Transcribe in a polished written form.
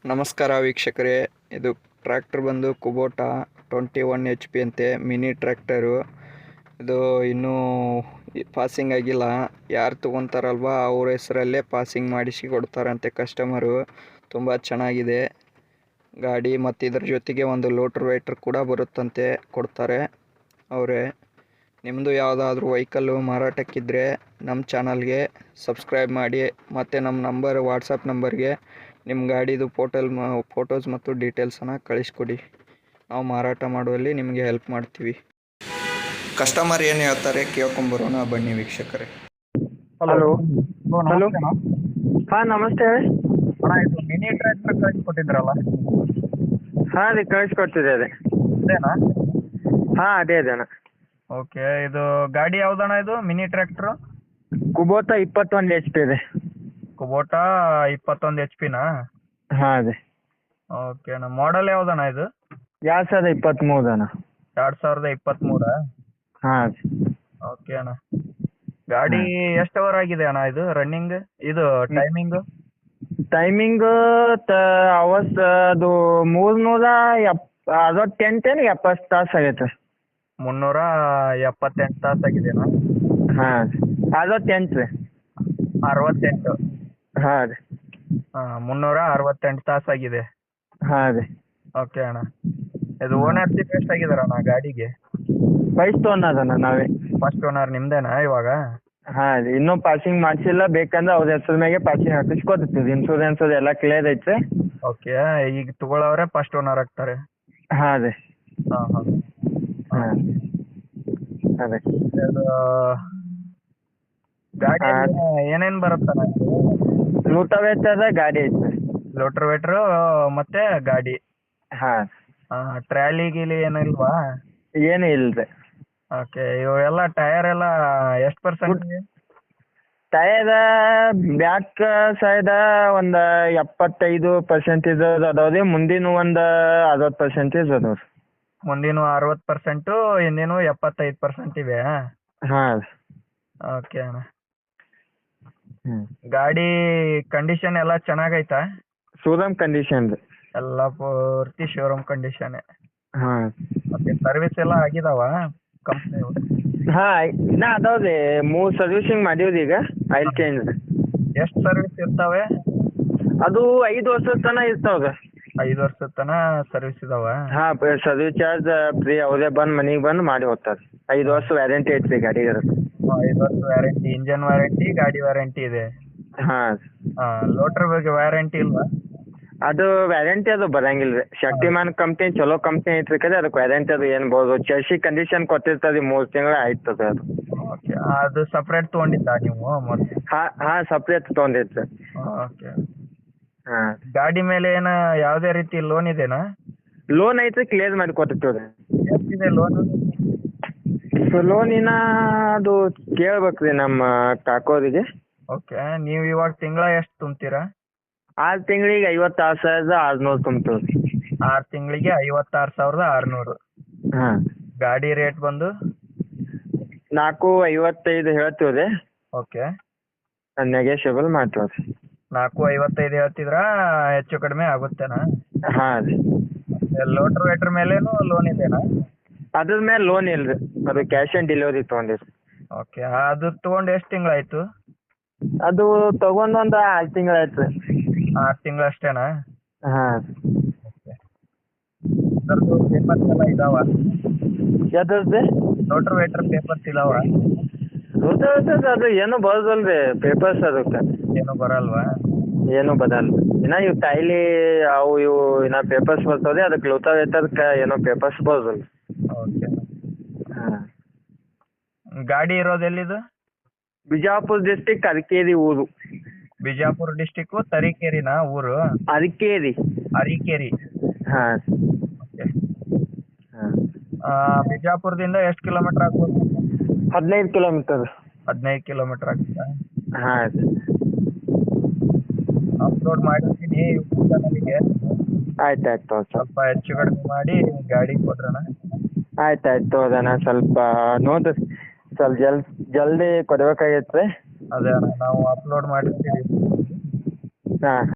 ನಮಸ್ಕಾರ ವೀಕ್ಷಕರೇ, ಇದು ಟ್ರ್ಯಾಕ್ಟರ್ ಬಂದು ಕುಬೋಟಾ 21 HP ಅಂತೆ. ಮಿನಿ ಟ್ರ್ಯಾಕ್ಟರು ಇದು. ಇನ್ನೂ ಪಾಸಿಂಗ್ ಆಗಿಲ್ಲ. ಯಾರು ತೊಗೊತಾರಲ್ವ ಅವ್ರ ಹೆಸರಲ್ಲೇ ಪಾಸಿಂಗ್ ಮಾಡಿಸಿ ಕೊಡ್ತಾರಂತೆ ಕಸ್ಟಮರು. ತುಂಬ ಚೆನ್ನಾಗಿದೆ ಗಾಡಿ. ಮತ್ತು ಇದ್ರ ಜೊತೆಗೆ ಒಂದು ಲೋಟರ್ ವೇಟ್ರ್ ಕೂಡ ಬರುತ್ತಂತೆ, ಕೊಡ್ತಾರೆ ಅವರೇ. ನಿಮ್ಮದು ಯಾವುದಾದ್ರೂ ವೆಹಿಕಲ್ಲು ಮಾರಾಟಕ್ಕಿದ್ದರೆ ನಮ್ಮ ಚಾನಲ್ಗೆ ಸಬ್ಸ್ಕ್ರೈಬ್ ಮಾಡಿ. ಮತ್ತು ನಮ್ಮ ವಾಟ್ಸಪ್ ನಂಬರ್ಗೆ ನಿಮ್ಮ ಗಾಡಿದು ಫೋಟೋಸ್ ಮತ್ತು ಡೀಟೇಲ್ಸನ್ನು ಕಳಿಸ್ಕೊಡಿ. ನಾವು ಮಾರಾಟ ಮಾಡುವಲ್ಲಿ ನಿಮಗೆ ಹೆಲ್ಪ್ ಮಾಡ್ತೀವಿ. ಕಸ್ಟಮರ್ ಏನು ಹೇಳ್ತಾರೆ ಕೇಳ್ಕೊಂಬರೋಣ ಬನ್ನಿ ವೀಕ್ಷಕರೇ. Hello hello. ಹಾಂ ನಮಸ್ತೆ ಹೇಳಿ. ಅಣ್ಣ, ಇದು ಮಿನಿ ಟ್ರ್ಯಾಕ್ಟರ್ ಕಳಿಸ್ಕೊಟ್ಟಿದ್ರಲ್ಲ, ಹಾಂ ರೀ ಕಳಿಸ್ಕೊಡ್ತಿದ್ದೆ ಅದೇ. ಅದೇನಾ? ಹಾಂ ಅದೇ ಅಣ್ಣ. ಓಕೆ. ಇದು ಗಾಡಿ ಯಾವ್ದಣ್ಣ? ಇದು ಮಿನಿ ಟ್ರ್ಯಾಕ್ಟ್ರು ಕುಬೋಟಾ 21 HP ಇದೆ. ಕುಬೋಟಾ 21 HP ನಾ? ಹಾಂ ಅದೇ. ಓಕೆ ಅಣ್ಣ. ಮಾಡಲ್ ಯಾವ್ದಣ್ಣ ಇದು? 2023 ಅಣ್ಣ. 2023? ಹಾಂ ರೀ. ಓಕೆ ಅಣ್ಣ. ಗಾಡಿ ಎಷ್ಟು ಅವರ್ ಆಗಿದೆ ಅಣ್ಣ ಇದು ರನ್ನಿಂಗ್? ಇದು ಟೈಮಿಂಗು ಅವರ್ಸ್ ಅದು 370 ತಾಸು ಆಗೈತೆ. 378 ತಾಸು ಆಗಿದೆನಾ? ಹಾಂ ಅದು 10 ರೀ. 68? ಹಾಂ ರೀ. 368 ತಾಸು ಆಗಿದೆ. ಹಾಂ ರೀ. ಓಕೆ ಅಣ್ಣ. ಇದು ಓನರ್ಶಿಪ್ ಎಷ್ಟಾಗಿದಾರಣ್ಣ ಗಾಡಿಗೆ? ಫಸ್ಟ್ ಓನರ್ ನಾವೇ. ಫಸ್ಟ್ ಓನರ್ ನಿಮ್ದೇನಾ ಇವಾಗ? ಹಾಂ ರೀ. ಇನ್ನೂ ಪಾಸಿಂಗ್ ಮಾಡಿಸಿಲ್ಲ. ಬೇಕಂದ್ರೆ ಅವ್ರ ಹೆಸರು ಮ್ಯಾಗೆ ಪಾಸಿಂಗ್ ಹಾಕಿಸ್ಕೊತೀವಿ. ಇನ್ಶೂರೆನ್ಸ್ ಅದೆಲ್ಲ ಕ್ಲಿಯರ್ ಐತೆ. ಓಕೆ. ಈಗ ತಗೊಳ್ಳೋರೆ ಫಸ್ಟ್ ಓನರ್ ಆಗ್ತಾರೆ. ಹಾಂ ರೀ. ಹಾಂ ಹಾಂ. ಹಾಂ ಅದೇ. ಇದು ಗಾಡಿ ಏನೇನು ಬರುತ್ತಣ್ಣ? ಲೂಟವೇಟರ್ ಗಾಡಿ ಐತೆ. ಲೋಟರ್ ವೇಟ್ರು ಮತ್ತೆ ಗಾಡಿ. ಹಾಂ. ಟ್ರ್ಯಾಲಿ ಗೀಲಿ ಏನಿಲ್ವಾ? ಏನು ಇಲ್ಲ ರೀ. ಓಕೆ. ಇವೆಲ್ಲ ಟೈರ್ ಎಲ್ಲ ಎಷ್ಟು ಪರ್ಸೆಂಟ್? ಟಯರ್ ಬ್ಯಾಕ್ ಸೈಡ್ ಒಂದು 75% ಅದಾವ ರೀ. ಮುಂದಿನ ಒಂದು 60% ಅದಾವ ರೀ. ಮುಂದಿನ 60%, ಹಿಂದಿನ 75% ಇವೆ. ಹಾಂ ರೀ. ಓಕೆ ಅಣ್ಣ. ಹ್ಞೂ. ಗಾಡಿ ಕಂಡೀಷನ್ ಎಲ್ಲ ಚೆನ್ನಾಗೈತಾ? ಶೋರೂಮ್ ಕಂಡೀಷನ್ ರೀ. ಎಲ್ಲ ಪೂರ್ತಿ ಶೋರೂಮ್ ಕಂಡೀಷನ್ನೇ. ಹಾಂ. ಓಕೆ. ಸರ್ವಿಸ್ ಎಲ್ಲ ಆಗಿದಾವ ಕಂಪ್ನಿ? ಹಾಂ ಇನ್ನೂ ಅದಾವ ರೀ. 3 ಸರ್ವಿಸಿಂಗ್ ಮಾಡೀವಿ ಈಗ. ಆಯಿಲ್ ಚೇಂಜ್ ರೀ. ಎಷ್ಟು ಸರ್ವಿಸ್ ಇರ್ತಾವೆ? ಅದು 5 ವರ್ಷದ ತನಕ ಇರ್ತಾವೆ ರೀ. 5 ವರ್ಷದ ತನಕ ಸರ್ವಿಸ್ ಇದಾವ? ಹಾಂ. Service charge free. ಅವರೇ ಬಂದು ಮನೆಗೆ ಬಂದು ಮಾಡಿ ಹೋಗ್ತಾರೆ. 5 ವರ್ಷ ವ್ಯಾರಂಟಿ ಐತೆ ರೀ ಗಾಡಿಗೆ. 5 ವರ್ಷ ವ್ಯಾರಂಟಿ, ಇಂಜನ್ ವ್ಯಾರಂಟಿ, ಗಾಡಿ ವ್ಯಾರಂಟಿ ಇದೆ. ಹಾಂ. ಲೋಟರ್ ಬಗ್ಗೆ ವ್ಯಾರಂಟಿ ಇಲ್ವಾ? ಅದು ವ್ಯಾರಂಟಿ ಅದು ಬರಂಗಿಲ್ಲ ರೀ. ಶಕ್ತಿಮಾನ್ ಕಂಪ್ನಿ ಚಲೋ ಕಂಪ್ನಿ ಐತ್ರಿ. ಕರೆ ಅದಕ್ಕೆ ವ್ಯಾರಂಟಿ ಅದು ಏನು ಬೋದು ಚರ್ಸಿ ಕಂಡೀಷನ್ ಕೊಟ್ಟಿರ್ತದೆ. 3 ತಿಂಗಳು ಆಯ್ತದೆ ಅದು. ಓಕೆ. ಅದು ಸಪ್ರೇಟ್ ತೊಗೊಂಡಿದ್ದ ನೀವು ಮೊದಲು? ಹಾಂ ಸಪ್ರೇಟ್ ತೊಗೊಂಡಿತ್ತು. ಓಕೆ. ಹಾಂ. ಗಾಡಿ ಮೇಲೆ ಏನು ಯಾವುದೇ ರೀತಿ ಲೋನ್ ಇದೆನಾ? ಲೋನ್ ಐತ್ರಿ. ಕ್ಲಿಯರ್ ಮಾಡಿ ಕೊಟ್ಟಿರ್ತೀವಿ ರೀ. ಎಷ್ಟಿದೆ ಲೋನ್? ಲೋನಿನ ಅದು ಕೇಳ್ಬೇಕು ರೀ ನಮ್ಮ ಕಾಕೋರಿಗೆ. ಓಕೆ. ನೀವು ಇವಾಗ ತಿಂಗಳ ಎಷ್ಟು ತುಂಬ್ತೀರಾ? 6 ತಿಂಗಳಿಗೆ 56,600 ತುಂಬ್ತೀವಿ ರೀ. 6 ತಿಂಗಳಿಗೆ 56,600. ಹಾಂ. ಗಾಡಿ ರೇಟ್ ಬಂದು 455 ಹೇಳ್ತೀವಿ ರೀ. ಓಕೆ. ನೆಗೆಷಿಯಬಲ್ ಮಾಡ್ತೀವಿ ರೀ. 455 ಹೇಳ್ತಿದ್ರಾ? ಹೆಚ್ಚು ಕಡಿಮೆ ಆಗುತ್ತೇನಾ? ಹಾಂ ರೀ. ಲೋಟರ್ ವೇಟ್ರ್ ಮೇಲೇನು ಲೋನ್ ಇದೆನಾ? ಅದ್ರ ಮೇಲೆ ಲೋನ್ ಇಲ್ಲ ರೀ. ಅದು ಕ್ಯಾಶ್ ಆನ್ ಡೆಲಿವರಿ ತೊಗೊಂಡಿರಿ. ಓಕೆ. ಅದು ತೊಗೊಂಡು ಎಷ್ಟು ತಿಂಗಳಾಯ್ತು? ಅದು ತಗೊಂಡು ಒಂದು 6 ತಿಂಗಳಾಯ್ತು ರೀ. 6 ತಿಂಗಳು ಅಷ್ಟೇನಾ? ಹಾಂ. ಓಕೆ. ಅದರದ್ದು ಪೇಪರ್ಸ್ ಎಲ್ಲ ಇದಾವ? ಯಾವ್ದು? ಲೋಟರ್ ವೇಟ್ರ್ ಪೇಪರ್ಸ್ ಇದಾವ? ಅದು ಏನು ಬರೋದಲ್ಲ ರೀ ಪೇಪರ್ಸ್. ಅದಕ್ಕೆ ಏನು ಬರಲ್ವಾ? ಏನು ಬರಲ್ಲ. ಇನ್ನು ಇವು ಟೈಲಿ ಅವು ಇವು ಇನ್ನು ಪೇಪರ್ಸ್ ಬರ್ತವೆ. ಅದಕ್ಕೆ ಲೂಟವೇಟರ್ಗೆ ಏನೋ ಪೇಪರ್ಸ್ ಬರೋದಿಲ್ಲ. ಓಕೆ. ಹಾಂ. ಗಾಡಿ ಇರೋದು ಎಲ್ಲಿದು? ಬಿಜಾಪುರ ಡಿಸ್ಟಿಕ್ ಅರಕೇರಿ ಊರು. ಬಿಜಾಪುರ ಡಿಸ್ಟಿಕ್ಕು ತರೀಕೆರೆನಾ ಊರು? ಅರಕೇರಿ. ಅರಿಕೇರಿ. ಹಾಂ. ಓಕೆ. ಹಾಂ. ಬಿಜಾಪುರದಿಂದ ಎಷ್ಟು ಕಿಲೋಮೀಟರ್ ಆಗ್ಬೋದು? 15 ಕಿಲೋಮೀಟರ್. 15 ಕಿಲೋಮೀಟರ್ ಆಗ್ತದಾ? ಹಾಂ. ಅಪ್ಲೋಡ್ ಮಾಡಿರ್ತೀನಿ ಯೂಟ್ಯೂಬ್ ಚಾನಲಿಗೆ. ಆಯ್ತು ತೋರಿ. ಸ್ವಲ್ಪ ಹೆಚ್ಚು ಕಡಿಮೆ ಮಾಡಿ ಗಾಡಿ ಕೊಡ್ರಣ. ಆಯ್ತು ತೋರಣ. ಸ್ವಲ್ಪ ನೋಡಿರಿ, ಸ್ವಲ್ಪ ಜಲ್ದಿ ಕೊಡ್ಬೇಕಾಗೈತೆ ರೀ. ಅದೇ ಅಣ್ಣ, ನಾವು ಅಪ್ಲೋಡ್ ಮಾಡಿರ್ತೀವಿ. ಹಾಂ.